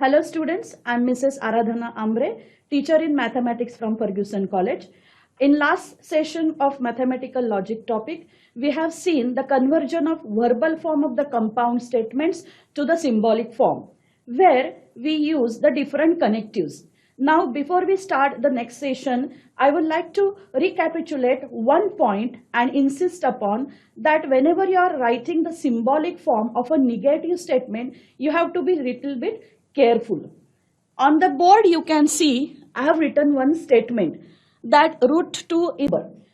Hello students, I am Mrs. Aradhana Ambre, teacher in mathematics from Ferguson College. In last session of mathematical logic topic, we have seen the conversion of verbal form of the compound statements to the symbolic form, where we use the different connectives. Now, before we start the next session, I would like to recapitulate one point and insist upon that whenever you are writing the symbolic form of a negative statement, you have to be a little bit careful. On the board, you can see I have written one statement that root 2 is.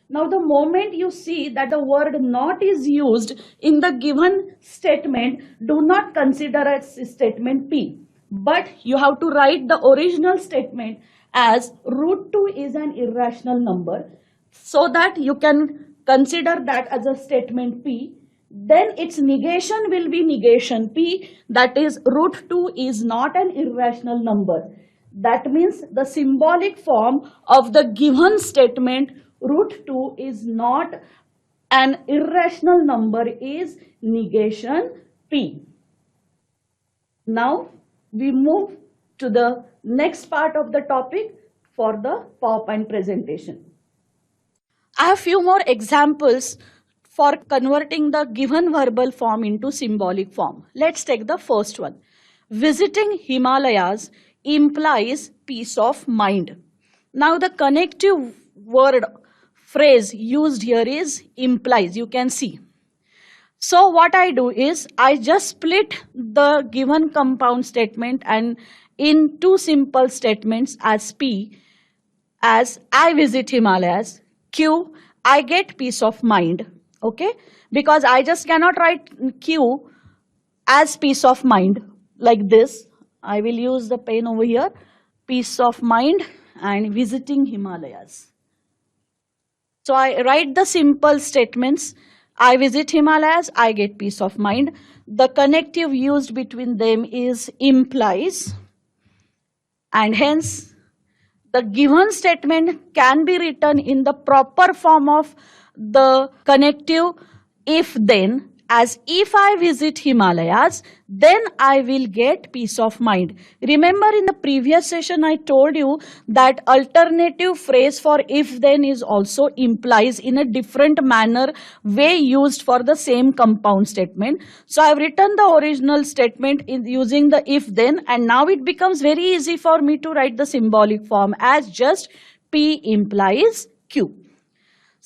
Now, the moment you see that the word not is used in the given statement, do not consider as statement P. But you have to write the original statement as root 2 is an irrational number so that you can consider that as a statement P. Then its negation will be negation P, that is root 2 is not an irrational number. That means the symbolic form of the given statement root 2 is not an irrational number is negation P. Now we move to the next part of the topic for the PowerPoint presentation. I have few more examples for converting the given verbal form into symbolic form. Let's take the first one. Visiting Himalayas implies peace of mind. Now the connective word phrase used here is implies, you can see. So what I do is I just split the given compound statement and in two simple statements as P, as I visit Himalayas, Q, I get peace of mind. Okay, because I just cannot write Q as peace of mind like this. I will use the pen over here, peace of mind and visiting Himalayas. So I write the simple statements. I visit Himalayas, I get peace of mind. The connective used between them is implies, and hence the given statement can be written in the proper form of the connective if then, as if I visit Himalayas, then I will get peace of mind. Remember in the previous session I told you that alternative phrase for if then is also implies in a different manner way used for the same compound statement. So I have written the original statement using the if then, and now it becomes very easy for me to write the symbolic form as just P implies Q.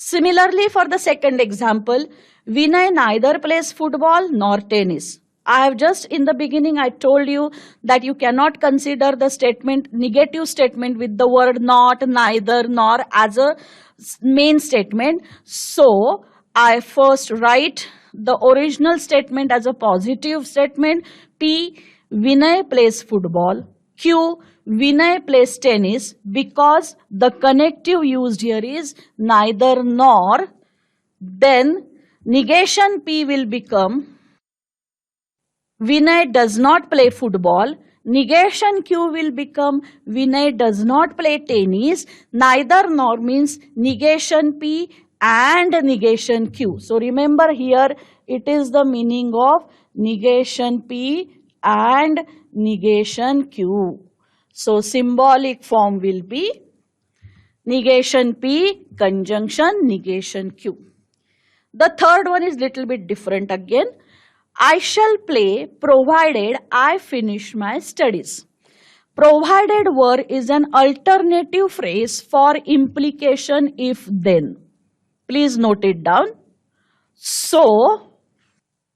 Similarly, for the second example, Vinay neither plays football nor tennis. I have just in the beginning I told you that you cannot consider the statement, negative statement with the word not, neither, nor as a main statement. So I first write the original statement as a positive statement. P, Vinay plays football. Q, Vinay plays tennis, because the connective used here is neither nor. Then negation P will become Vinay does not play football. Negation Q will become Vinay does not play tennis. Neither nor means negation P and negation Q. So remember here it is the meaning of negation P and negation Q. So symbolic form will be negation P conjunction negation Q. The third one is little bit different again. I shall play provided I finish my studies. Provided word is an alternative phrase for implication if then. Please note it down. So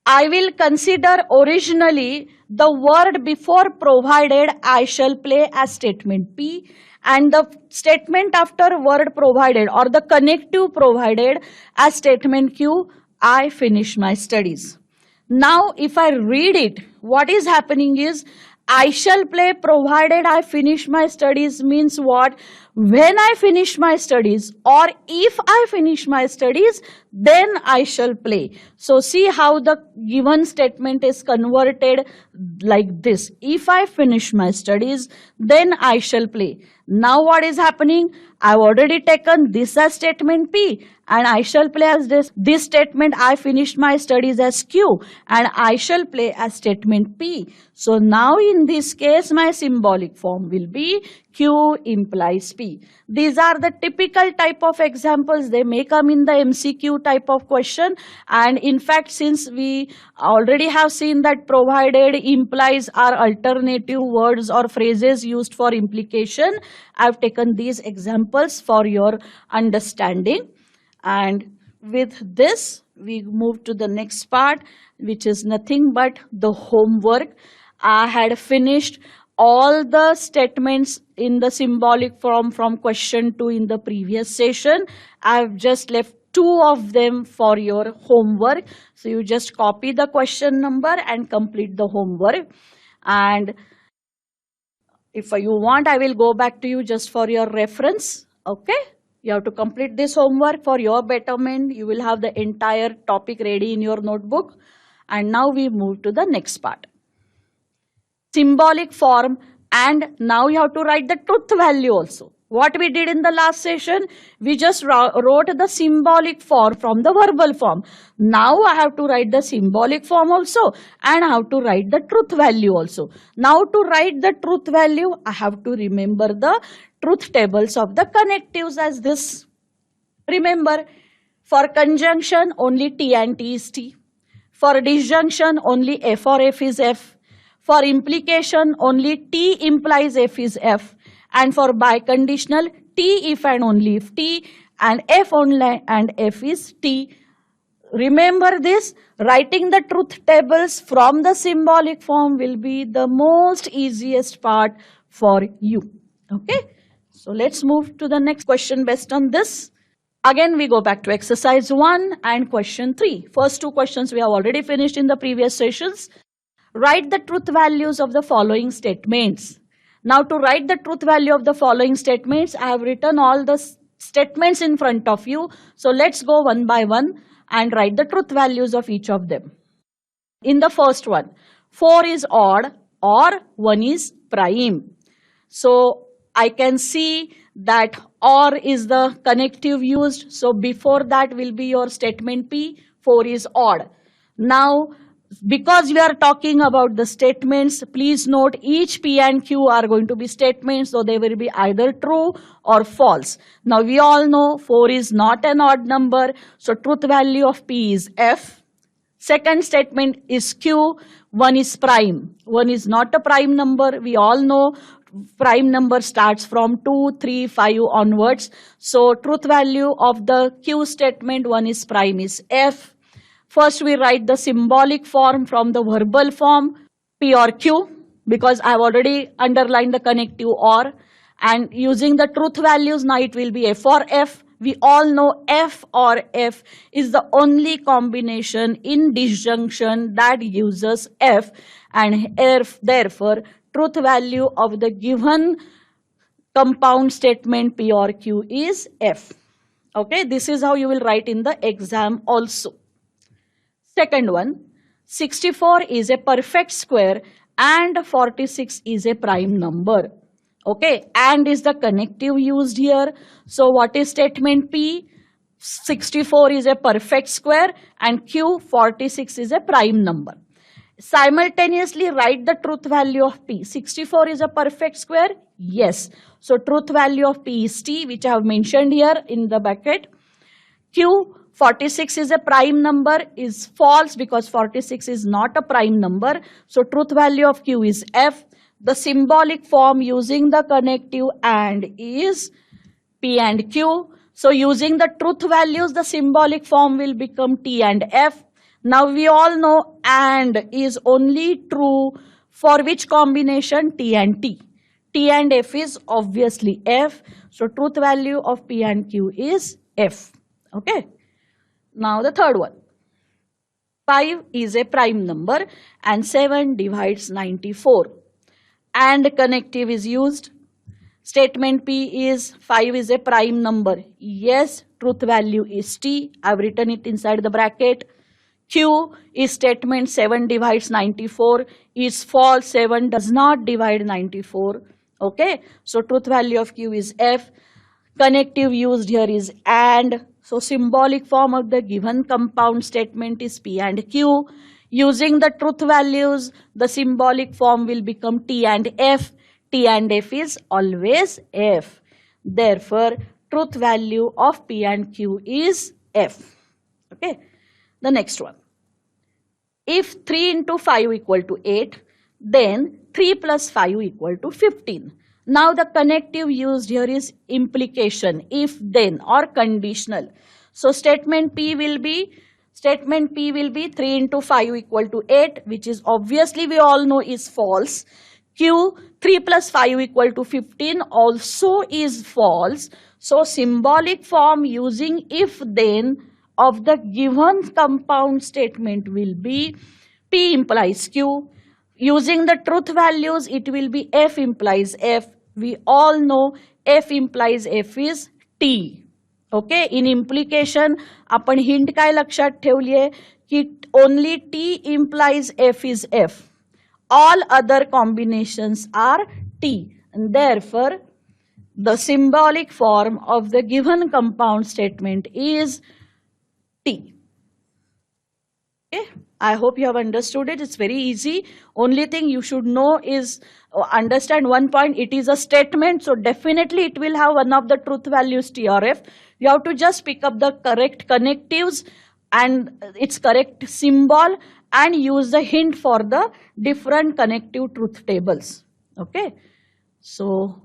I will consider originally the word before provided I shall play as statement P, and the statement after word provided or the connective provided as statement Q, I finish my studies. Now if I read it, what is happening is I shall play provided I finish my studies means what? when I finish my studies, or if I finish my studies, then I shall play. So see how the given statement is converted like this. If I finish my studies, then I shall play. Now what is happening? I've already taken this as statement P and I shall play as this. This statement, I finished my studies as Q and I shall play as statement P. So now in this case, my symbolic form will be Q implies P. These are the typical type of examples. They may come in the MCQ type of question. And in fact, since we already have seen that provided implies are alternative words or phrases used for implication, I've taken these examples for your understanding. And with this, we move to the next part, which is nothing but the homework. I had finished all the statements in the symbolic form from question 2 in the previous session. I've just left 2 of them for your homework. So you just copy the question number and complete the homework. And if you want, I will go back to you just for your reference. Okay? You have to complete this homework for your betterment. You will have the entire topic ready in your notebook. And now we move to the next part. Symbolic form, and now you have to write the truth value also. What we did in the last session, we just wrote the symbolic form from the verbal form. Now I have to write the symbolic form also and I have to write the truth value also. Now to write the truth value, I have to remember the truth tables of the connectives as this. Remember, for conjunction only T and T is T. For disjunction only F or F is F. For implication, only T implies F is F. And for biconditional, T if and only if T, and F only and F is T. Remember this, writing the truth tables from the symbolic form will be the most easiest part for you. Okay, so let's move to the next question based on this. Again, we go back to exercise 1 and question 3. First 2 questions we have already finished in the previous sessions. Write the truth values of the following statements. Now to write the truth value of the following statements, I have written all the statements in front of you. So let's go one by one and write the truth values of each of them. In the first one, 4 is odd or 1 is prime. So I can see that or is the connective used. So before that will be your statement P, 4 is odd. Now, because we are talking about the statements, please note each P and Q are going to be statements, so they will be either true or false. Now we all know 4 is not an odd number, so truth value of P is F. Second statement is Q, 1 is prime. 1 is not a prime number. We all know prime number starts from 2, 3, 5 onwards. So truth value of the Q statement, 1 is prime, is F. First, we write the symbolic form from the verbal form, P or Q, because I have already underlined the connective or. And using the truth values, now it will be F or F. We all know F or F is the only combination in disjunction that uses F. And therefore, truth value of the given compound statement P or Q is F. Okay, this is how you will write in the exam also. Second one, 64 is a perfect square and 46 is a prime number. Okay, and is the connective used here. So what is statement P? 64 is a perfect square and Q, 46 is a prime number. Simultaneously write the truth value of P. 64 is a perfect square? Yes. So truth value of P is T, which I have mentioned here in the bracket. Q, 46 is a prime number, is false because 46 is not a prime number. So truth value of Q is F. The symbolic form using the connective and is P and Q. So using the truth values, the symbolic form will become T and F. Now we all know and is only true for which combination? T and T. T and F is obviously F. So truth value of P and Q is F. Okay. Now the third one. 5 is a prime number and 7 divides 94. And connective is used. Statement P is 5 is a prime number. Yes, truth value is T. I've written it inside the bracket. Q is statement 7 divides 94 is false. 7 does not divide 94. Okay, so truth value of Q is F. Connective used here is AND. So symbolic form of the given compound statement is P and Q. Using the truth values, the symbolic form will become T and F. T and F is always F. Therefore, truth value of P and Q is F. Okay. The next one. If 3 into 5 equal to 8, then 3 plus 5 equal to 15. Now the connective used here is implication, if then or conditional. So statement P will be 3 into 5 equal to 8, which is obviously we all know is false. Q 3 plus 5 equal to 15 also is false. So symbolic form using if then of the given compound statement will be P implies Q. Using the truth values, it will be F implies F. We all know F implies F is T. Okay, in implication, आपण hint काय लक्षात ठेवलीये की only T implies F is F. All other combinations are T. And therefore, the symbolic form of the given compound statement is T. Okay. I hope you have understood it. It's very easy. Only thing you should know is understand one point. It is a statement. So definitely it will have one of the truth values T or F. You have to just pick up the correct connectives and its correct symbol and use the hint for the different connective truth tables. Okay. So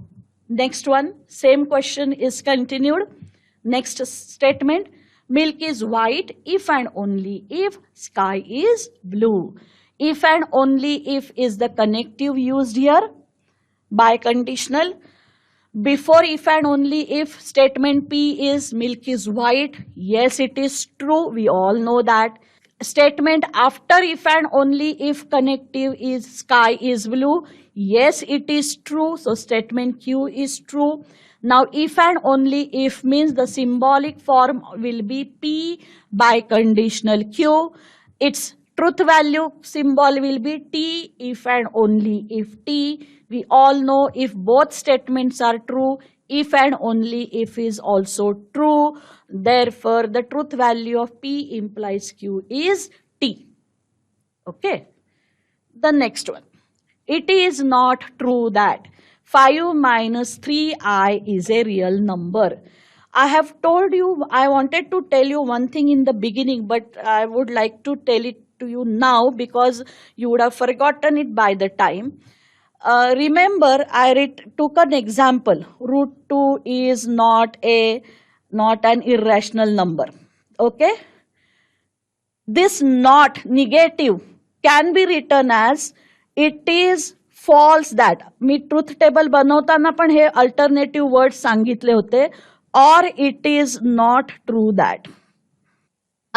next one, same question is continued. Next statement. Milk is white if and only if sky is blue. If and only if is the connective used here by conditional. Before if and only if statement P is milk is white. Yes, it is true. We all know that. Statement after if and only if connective is sky is blue. Yes, it is true. So statement Q is true. Now, if and only if means the symbolic form will be P by conditional Q. Its truth value symbol will be T if and only if T. We all know if both statements are true, if and only if is also true. Therefore, the truth value of P implies Q is T. Okay. The next one. It is not true that 5 minus 3i is a real number. I have told you, I wanted to tell you one thing in the beginning, but I would like to tell it to you now because you would have forgotten it by the time. Remember, I took an example. Root 2 is not an irrational number. Okay? This not negative can be written as it is false that. मी truth table बनवताना पण हे alternative word सांगितले होते. Or it is not true that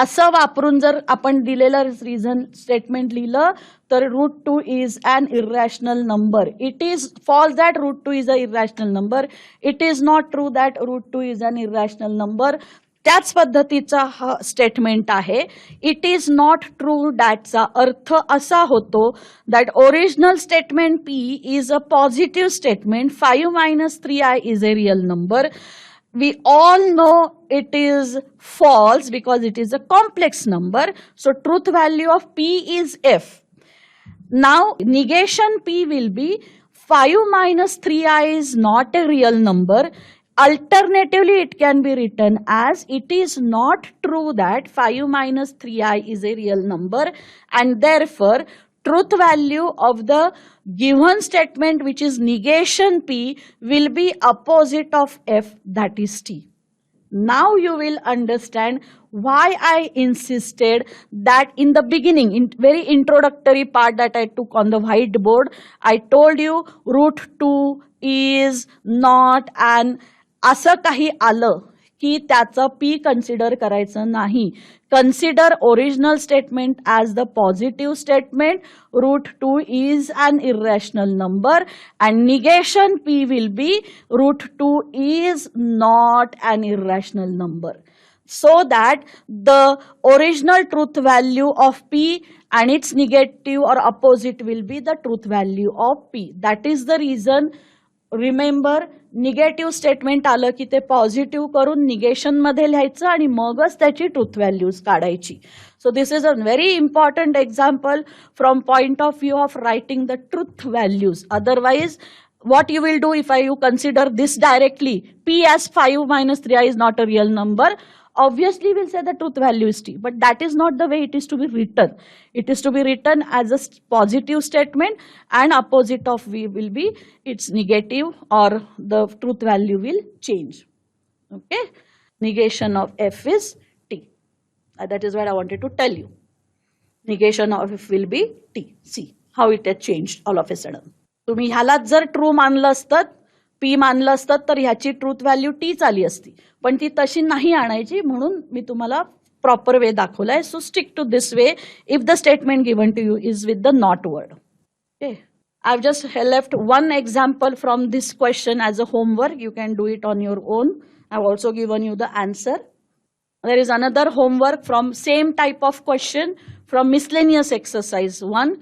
असं वापरून जर आपण दिलेलं रिझन स्टेटमेंट लिहिलं तर root 2 is an irrational number. It is false that root 2 is a irrational number. It is not true that root 2 is an irrational number. त्याच पद्धतीचा हा स्टेटमेंट आहे. इट इज नॉट ट्रू दॅटचा अर्थ असा होतो that original statement P is a positive statement. 5 minus 3i is a real number. We all know it is false because it is a complex number. So truth value of P is F. Now negation P will be 5 minus 3i is not a real number. Alternatively, it can be written as it is not true that 5 minus 3i is a real number, and therefore truth value of the given statement, which is negation P, will be opposite of F, that is T. Now you will understand why I insisted that in the beginning, in very introductory part that I took on the whiteboard, I told you root 2 is not an असं काही आलं की त्याचं P consider करायचं नाही. Consider original statement as the positive statement. √2 is an irrational number and negation p will be √2 is not an irrational number. So that the original truth value of p and its negative or opposite will be the truth value of p. That is the reason. Remember, negative statement आलं की ते positive करून negation मध्ये लिहायचं आणि मगच त्याची truth values काढायची. So this is a very important example from point of view of writing the truth values. Otherwise what you will do if you consider this directly, p as 5 minus 3i is not a real number, obviously we'll say the truth value is t, but that is not the way it is to be written. It is to be written as a positive statement and opposite of v will be its negative, or the truth value will change. Okay, negation of f is t. That is what I wanted to tell you. Negation of f will be t. See how it has changed all of a sudden. तुम्ही ह्यालाच जर true मानलं असतं, P मानलं असतं, तर ह्याची truth value teach आली असती, पण ती तशी नाही आणायची, म्हणून मी तुम्हाला प्रॉपर वे दाखवलाय. So stick to this way if the statement given to you is with the not word. Okay, I have just left one example from this question as a homework. You can do it on your own. I have also given you the answer. There is another homework from same type of question from miscellaneous exercise 1.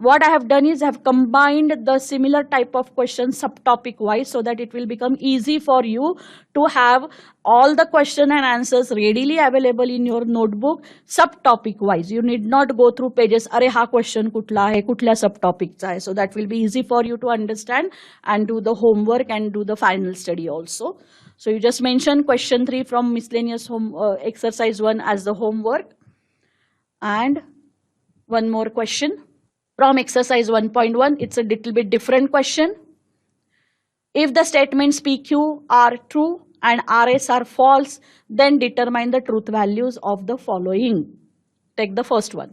What I have done is I have combined the similar type of questions subtopic wise so that it will become easy for you to have all the question and answers readily available in your notebook subtopic wise. You need not go through pages. अरे हा question कुठला आहे, कुठल्या subtopic चा आहे. So that will be easy for you to understand and do the homework and do the final study also. So you just mention question 3 from miscellaneous exercise 1 as the homework. And one more question. From exercise 1.1, it's a little bit different question. If the statements PQ are true and RS are false, then determine the truth values of the following. Take the first one.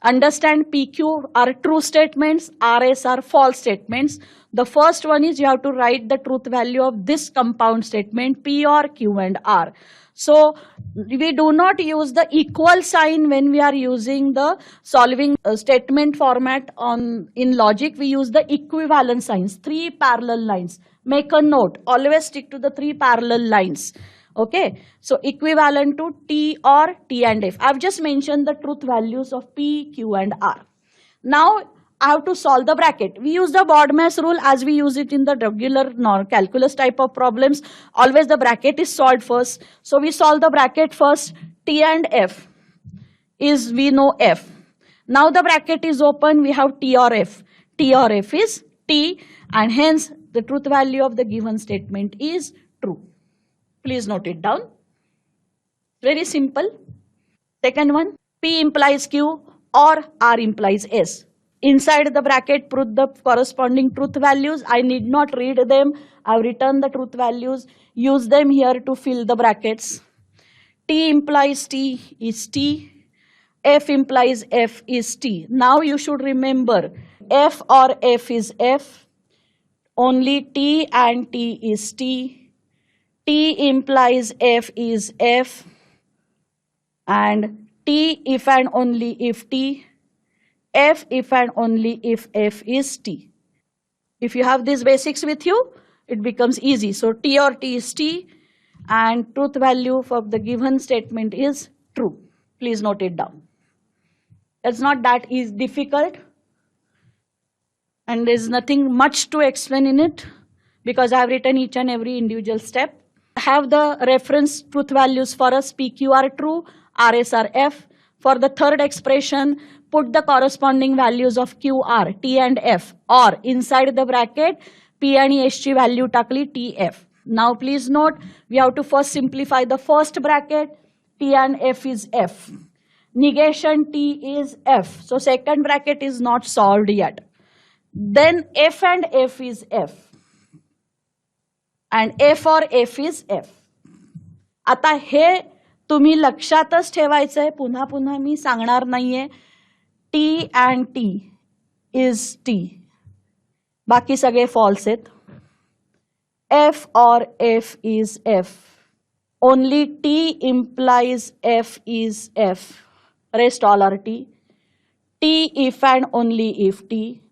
Understand PQ are true statements, RS are false statements. The first one is you have to write the truth value of this compound statement, P or Q and R. So we do not use the equal sign when we are using the solving statement format in logic. We use the equivalent signs, 3 parallel lines. Make a note, always stick to the 3 parallel lines. Okay, so equivalent to T or T and F. I've just mentioned the truth values of P, Q and R. Now I have to solve the bracket. We use the BODMAS rule as we use it in the regular calculus type of problems. Always the bracket is solved first. So we solve the bracket first. T and F is, we know F. Now the bracket is open. We have T or F. T or F is T, and hence the truth value of the given statement is true. Please note it down. Very simple. Second one, P implies Q or R implies S. Inside the bracket, put the corresponding truth values. I need not read them. I've written the truth values. Use them here to fill the brackets. T implies T is T. F implies F is T. Now you should remember F or F is F. Only T and T is T. T implies F is F. And T if and only if T. F if and only if F is T. If you have these basics with you, it becomes easy. So T or T is T, and truth value for the given statement is true. Please note it down. It's not that is difficult, and there's nothing much to explain in it because I have written each and every individual step. Have the reference truth values for us. PQ are true, RS are F. For the third expression, put the corresponding values of QR, T and F, or inside the bracket, P and SG value takli TF. Now please note, we have to first simplify the first bracket. T and F is F. Negation T is F. So second bracket is not solved yet. Then F and F is F. And F or F is F. आता हे तुम्ही लक्षातच ठेवायचं आहे, पुन्हा पुन्हा मी सांगणार नाहीये. T and T is T. बाकी सगळे false आहेत. F or F is F. only T implies F is F. Rest all are T. T if and only if T.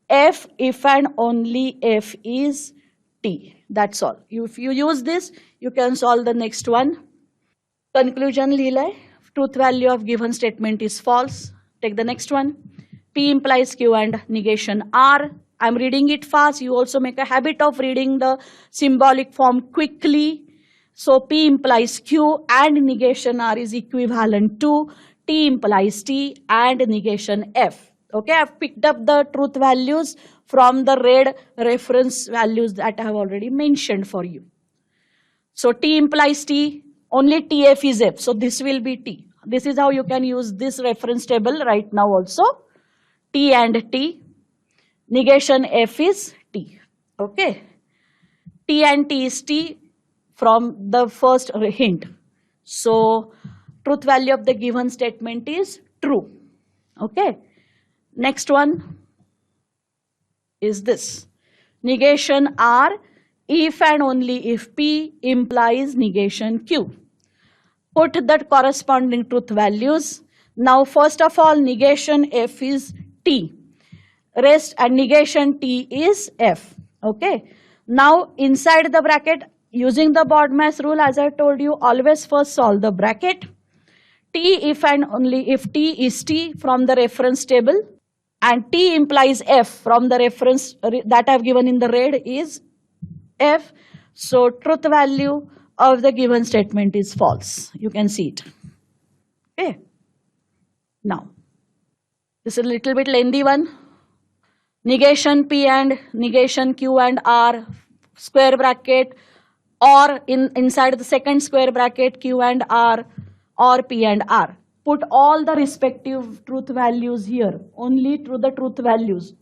F if and only F is T. That's all. If you use this, you can solve the next one. Conclusion लिहिलंय. Truth value of given statement is false. Take the next one. P implies Q and negation R. I'm reading it fast. You also make a habit of reading the symbolic form quickly. So P implies Q and negation R is equivalent to T implies T and negation F. Okay, I've picked up the truth values from the red reference values that I have already mentioned for you. So T implies T, only TF is F. So this will be T. This is how you can use this reference table right now also. T and T. Negation F is T. Okay. T and T is T from the first hint. So truth value of the given statement is true. Okay. Next one is this. Negation R if and only if P implies negation Q. Put the corresponding truth values. Now first of all, negation F is T. Rest and negation T is F. Okay. Now inside the bracket, using the BODMAS rule, as I told you, always first solve the bracket. T if and only if T is T from the reference table, and T implies F from the reference that I have given in the red is F. So truth value of the given statement is false. You can see it. Okay. Now, this is a little bit lengthy one. Negation P and negation Q and R, square bracket, or inside the second square bracket Q and R or P and R. Put all the respective truth values here, only through the truth values.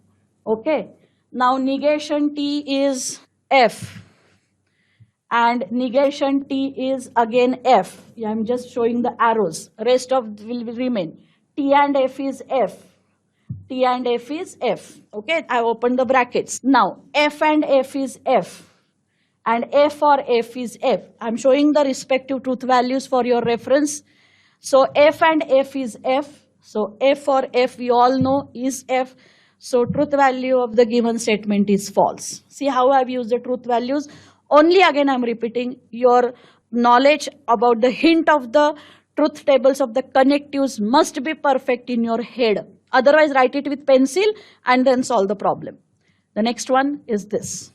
Okay. Now negation T is F and negation T is again F. I'm just showing the arrows. Rest of will remain. T and F is F. T and F is F. Okay, I opened the brackets. Now F and F is F and F or F is F. I'm showing the respective truth values for your reference. So F and F is F. So F or F we all know is F. So truth value of the given statement is false. See how I've used the truth values? Only again I'm repeating, your knowledge about the hint of the truth tables of the connectives must be perfect in your head. Otherwise write it with pencil and then solve the problem. The next one is this.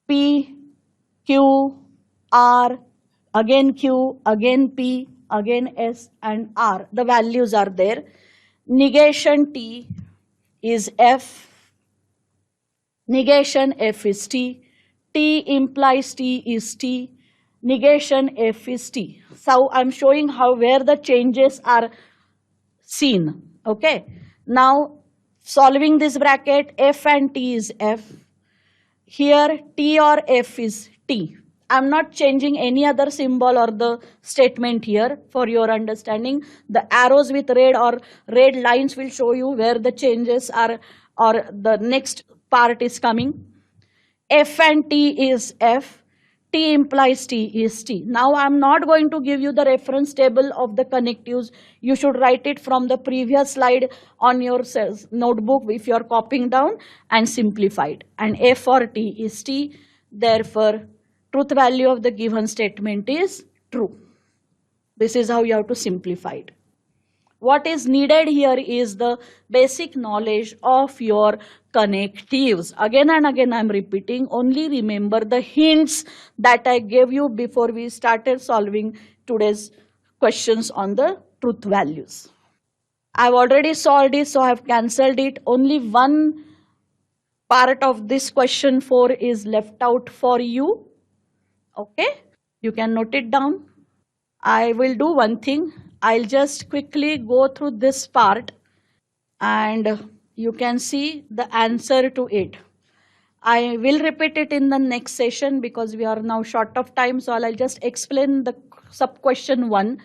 P, Q, R, again Q, again P, again S and R. The values are there. Negation T is F. Negation F is T. T implies T is T. Negation F is T. So I'm showing how where the changes are seen. Okay. Now solving this bracket, F and T is F. Here T or F is T. I'm not changing any other symbol or the statement here for your understanding. The arrows with red or red lines will show you where the changes are or the next part is coming. F and T is F. T implies T is T. Now I'm not going to give you the reference table of the connectives. You should write it from the previous slide on your notebook if you are copying down and simplified. And F or T is T. Therefore, truth value of the given statement is true. This is how you have to simplify it. What is needed here is the basic knowledge of your connectives. Again and again I'm repeating, only remember the hints that I gave you before we started solving today's questions on the truth values. I've already solved it, so I've cancelled it. Only one part of this question 4 is left out for you. Okay, you can note it down. I will do one thing. I'll just quickly go through this part and you can see the answer to it. I will repeat it in the next session because we are now short of time. So I'll just explain the sub question 1.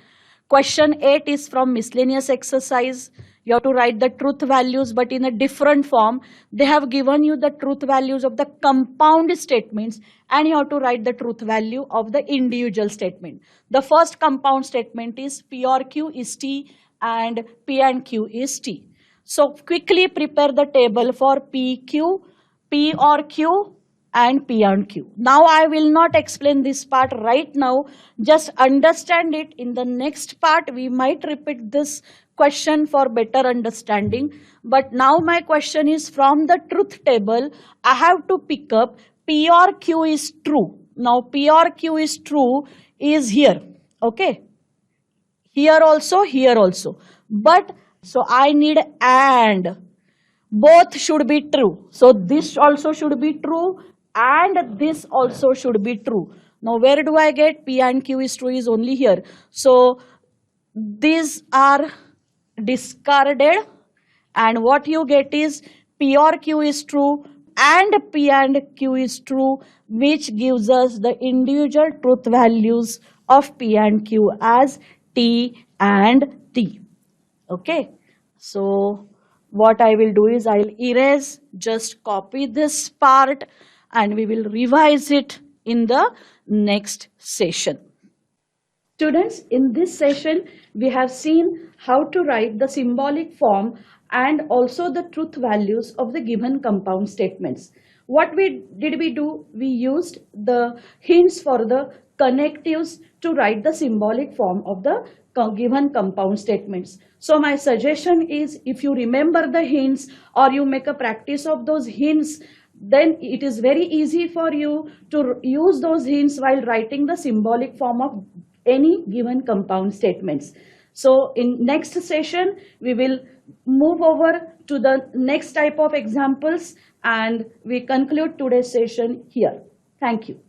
Question 8 is from miscellaneous exercise. You have to write the truth values, but in a different form. They have given you the truth values of the compound statements, and you have to write the truth value of the individual statement. The first compound statement is P or Q is T and P and Q is T. So quickly prepare the table for PQ, P or Q, and P and Q. Now I will not explain this part right now. Just understand it. In the next part, we might repeat this question for better understanding. But now my question is, from the truth table, I have to pick up P or Q is true. Now P or Q is true is here. Okay. Here also. But so I need and. Both should be true. So this also should be true and this also should be true. Now where do I get P and Q is true is only here. So these are discarded, and what you get is P or Q is true and P and Q is true, which gives us the individual truth values of P and Q as T and T. Okay. So what I will do is I'll erase, just copy this part, and we will revise it in the next session. Students, in this session, we have seen how to write the symbolic form and also the truth values of the given compound statements. What did we do? We used the hints for the connectives to write the symbolic form of the given compound statements. So my suggestion is, if you remember the hints or you make a practice of those hints, then it is very easy for you to use those hints while writing the symbolic form of any given compound statements. So in next session, we will move over to the next type of examples, and we conclude today's session here. Thank you.